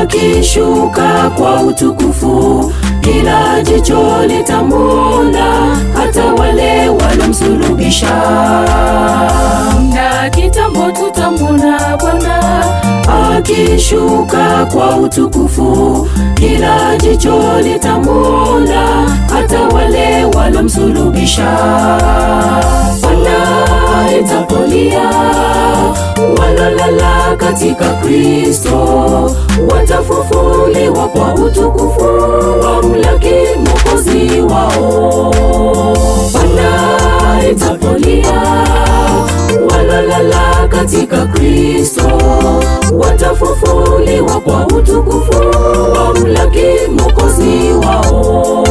akishuka kwa utukufu, kila jicho litamwona, hata wale walomsulubisha. Na kitambo tutamwona Bwana akishuka kwa utukufu, kila jicho litamwona, hata wale walomsulubisha. Bwana itapolia, walolala katika Kristo watafufuliwa kwa utukufu, wamlaki Mwokozi wao. Bwana itapolia, walolala katika Kristo watafufuliwa kwa utukufu, wamlaki Mwokozi wao.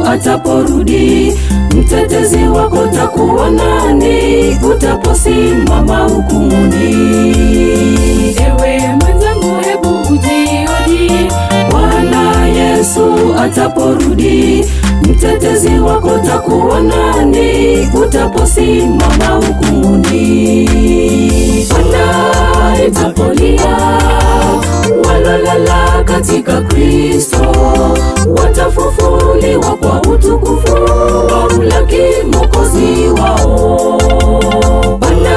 Ataporudi, mtetezi wako takuwa nani? Utaposimama hukumuni. Ewe mwenzangu, hebu ujihoji. Bwana Yesu ataporudi, mtetezi wako takuwa nani? Utaposimama hukumuni. Bwana itapolia, walolala katika Kristo watafufuliwa kwa utukufu, wamlaki Mwokozi wao. Bwana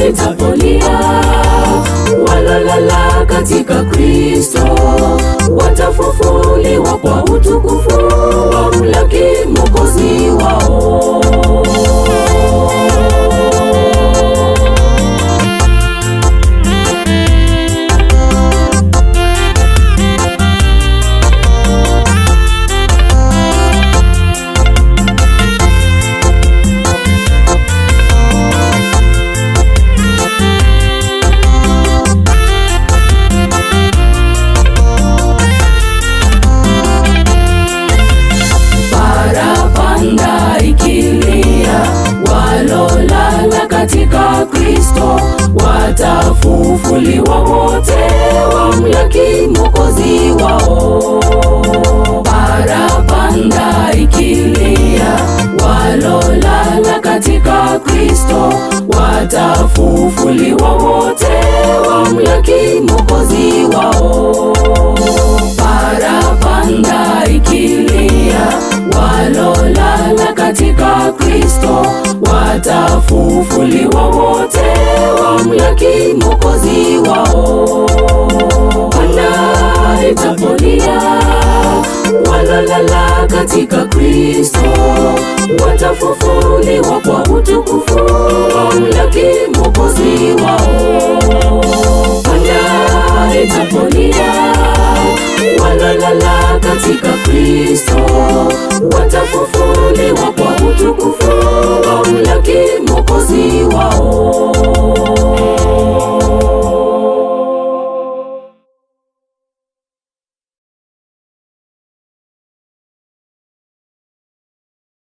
itapolia, walolala katika Kristo watafufuliwa kwa utukufu, wamlaki Mwokozi wao. Katika Kristo watafufuliwa wote, wamlaki Mwokozi wao. Parapanda ikilia, walolala katika Kristo watafufuliwa wote, wamlaki Mwokozi wao. Parapanda ikilia, walolala katika Kristo watafufuliwa wote, wamlaki Mwokozi wao. Bwana itapolia, walolala katika Kristo watafufuliwa kwa utukufu, wamlaki Mwokozi wao.